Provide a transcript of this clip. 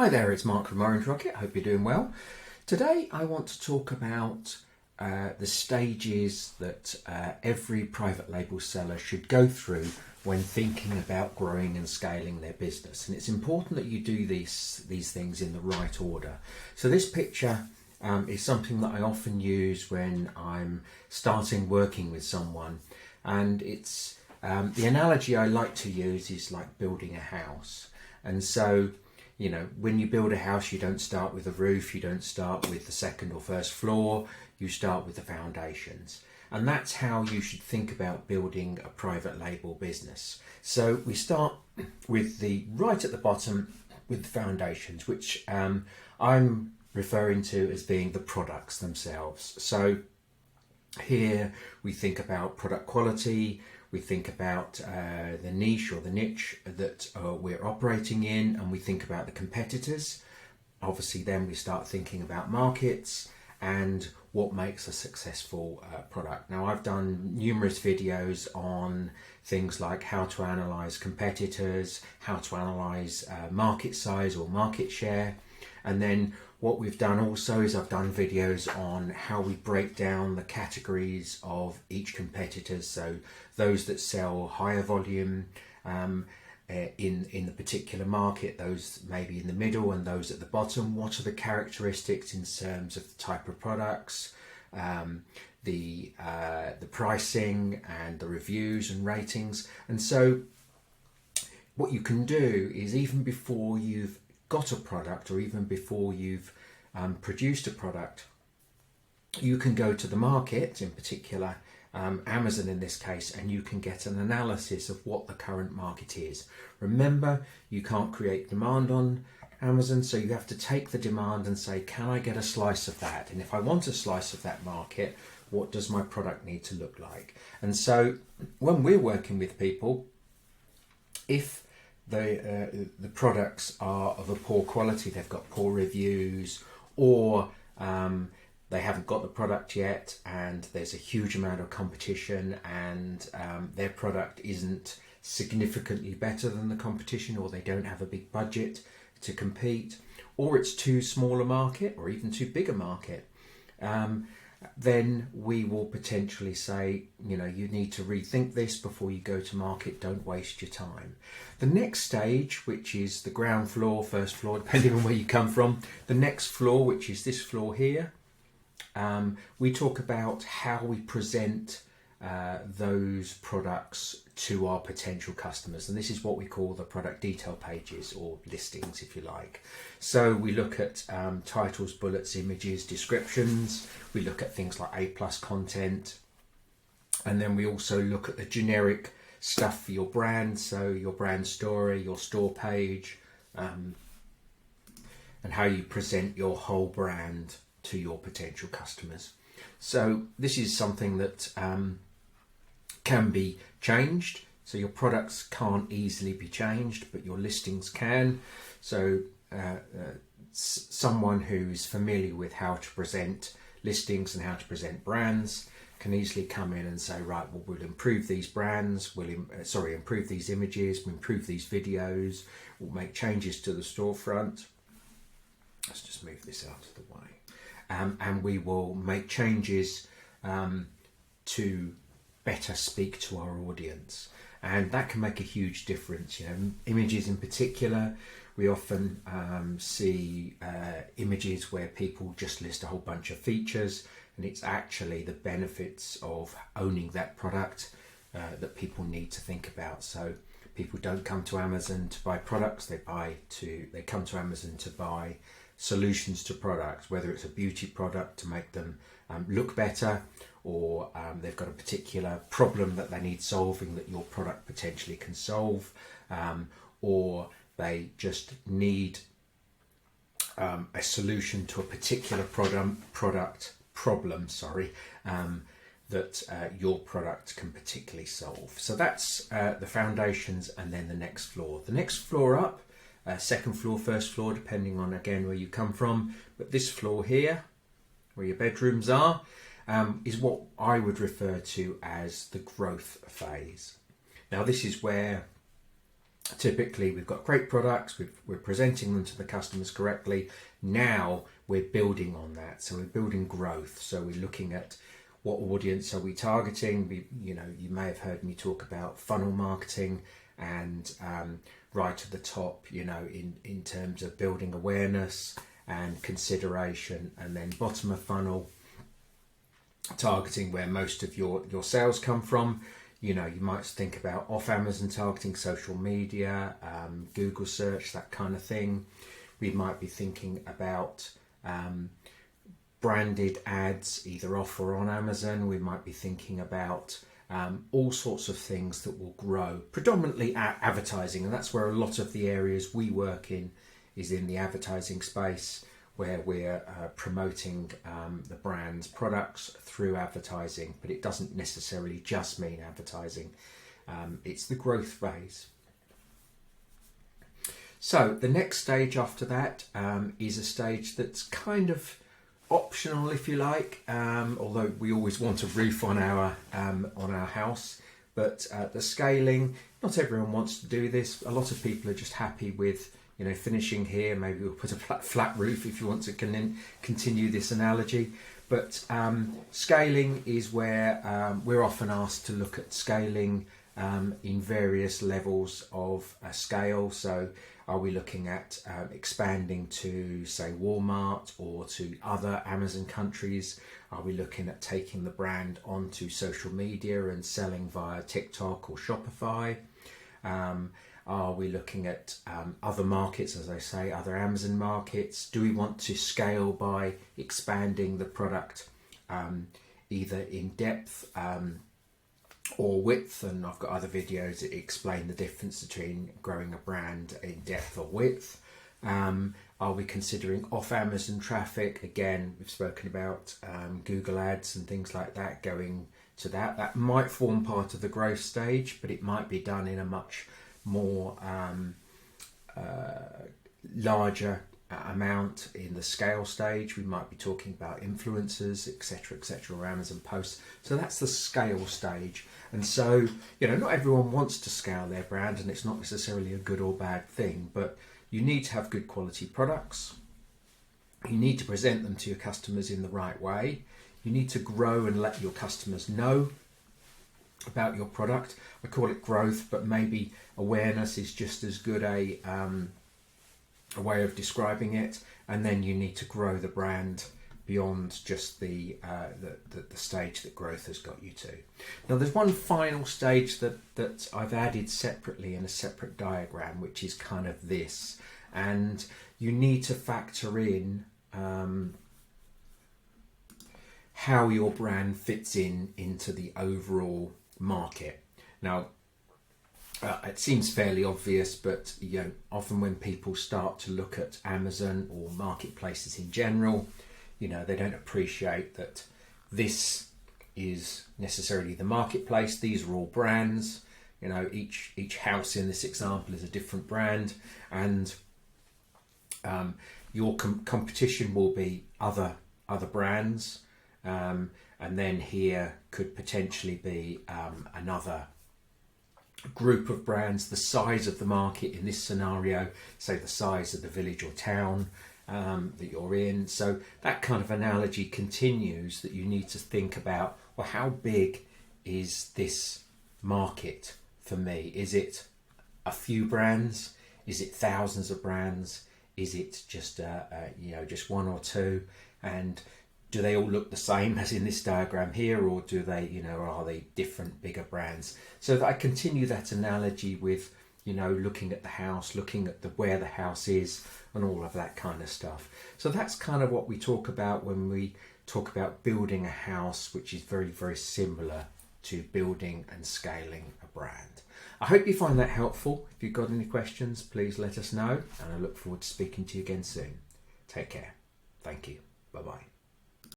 Hi there, it's Mark from Orange Rocket. Hope you're doing well. Today I want to talk about the stages that every private label seller should go through when thinking about growing and scaling their business. And it's important that you do these things in the right order. So this picture is something that I often use when I'm starting working with someone. And it's the analogy I like to use is like building a house. And so when you build a house, you don't start with the roof, you don't start with the second or first floor, you start with the foundations. And that's how you should think about building a private label business. So we start with right at the bottom with the foundations, which I'm referring to as being the products themselves. So here we think about product quality, we think about the niche that we're operating in, and we think about the competitors. Obviously then we start thinking about markets and what makes a successful product. Now I've done numerous videos on things like how to analyze competitors, how to analyze market size or market share, and then what we've done also is I've done videos on how we break down the categories of each competitor. So those that sell higher volume in the particular market, those maybe in the middle, and those at the bottom. What are the characteristics in terms of the type of products, the pricing and the reviews and ratings. And so what you can do is, even before you've got a product or even before you've produced a product, you can go to the market, in particular Amazon in this case, and you can get an analysis of what the current market is. Remember, you can't create demand on Amazon, so you have to take the demand and say, can I get a slice of that? And if I want a slice of that market, what does my product need to look like? And so when we're working with people, if the products are of a poor quality, they've got poor reviews, or they haven't got the product yet and there's a huge amount of competition, and their product isn't significantly better than the competition, or they don't have a big budget to compete, or it's too small a market or even too big a market, then we will potentially say, you need to rethink this before you go to market. Don't waste your time. The next stage, which is the ground floor, first floor, depending on where you come from, the next floor, which is this floor here, we talk about how we present those products to our potential customers, and this is what we call the product detail pages, or listings if you like. So we look at titles, bullets, images, descriptions. We look at things like A+ content, and then we also look at the generic stuff for your brand, so your brand story, your store page, and how you present your whole brand to your potential customers. So this is something that can be changed. So your products can't easily be changed, but your listings can. So someone who's familiar with how to present listings and how to present brands can easily come in and say, right, well, we'll improve these brands, improve these images, we'll improve these videos, we'll make changes to the storefront. Let's just move this out of the way. And we will make changes to better speak to our audience, and that can make a huge difference. Images in particular, we often see images where people just list a whole bunch of features, and it's actually the benefits of owning that product that people need to think about. So people don't come to Amazon to buy products, they come to Amazon to buy solutions to products, whether it's a beauty product to make them look better, or they've got a particular problem that they need solving that your product potentially can solve, or they just need a solution to a particular product problem that your product can particularly solve. So that's the foundations, and then the next floor. The next floor up, second floor, first floor, depending on again where you come from, but this floor here, where your bedrooms are, is what I would refer to as the growth phase. Now this is where typically we've got great products, we're presenting them to the customers correctly. Now we're building on that, so we're building growth. So we're looking at what audience are we targeting. You may have heard me talk about funnel marketing, and right at the top, in terms of building awareness and consideration, and then bottom of funnel, targeting where most of your sales come from. You might think about off Amazon targeting, social media, Google search, that kind of thing. We might be thinking about branded ads, either off or on Amazon. We might be thinking about all sorts of things that will grow, predominantly advertising, and that's where a lot of the areas we work in is in the advertising space, where we're promoting the brand's products through advertising. But it doesn't necessarily just mean advertising. It's the growth phase. So the next stage after that is a stage that's kind of optional, if you like, although we always want a roof on our house. But the scaling, not everyone wants to do this. A lot of people are just happy with finishing here. Maybe we'll put a flat roof if you want to continue this analogy. But scaling is where we're often asked to look at scaling in various levels of scale. So are we looking at expanding to, say, Walmart or to other Amazon countries? Are we looking at taking the brand onto social media and selling via TikTok or Shopify? Are we looking at other markets, as I say, other Amazon markets? Do we want to scale by expanding the product either in depth or width? And I've got other videos that explain the difference between growing a brand in depth or width. Are we considering off Amazon traffic? Again, we've spoken about Google ads and things like that, going to that. That might form part of the growth stage, but it might be done in a much more larger amount in the scale stage. We might be talking about influencers, etc., or Amazon posts. So that's the scale stage. And so, not everyone wants to scale their brand, and it's not necessarily a good or bad thing, but you need to have good quality products. You need to present them to your customers in the right way. You need to grow and let your customers know about your product. I call it growth, but maybe awareness is just as good a way of describing it. And then you need to grow the brand beyond just the stage that growth has got you to. Now, there's one final stage that I've added separately in a separate diagram, which is kind of this. And you need to factor in how your brand fits into the overall market. Now, it seems fairly obvious, but often when people start to look at Amazon or marketplaces in general, they don't appreciate that this is necessarily the marketplace. These are all brands. Each house in this example is a different brand, and your competition will be other brands. And then here could potentially be another group of brands, the size of the market in this scenario, say the size of the village or town that you're in. So that kind of analogy continues, that you need to think about, well, how big is this market for me? Is it a few brands? Is it thousands of brands? Is it just just one or two? And do they all look the same as in this diagram here, or do they, are they different, bigger brands? So that I continue that analogy with, looking at the house, looking at where the house is, and all of that kind of stuff. So that's kind of what we talk about when we talk about building a house, which is very, very similar to building and scaling a brand. I hope you find that helpful. If you've got any questions, please let us know, and I look forward to speaking to you again soon. Take care. Thank you. Bye-bye.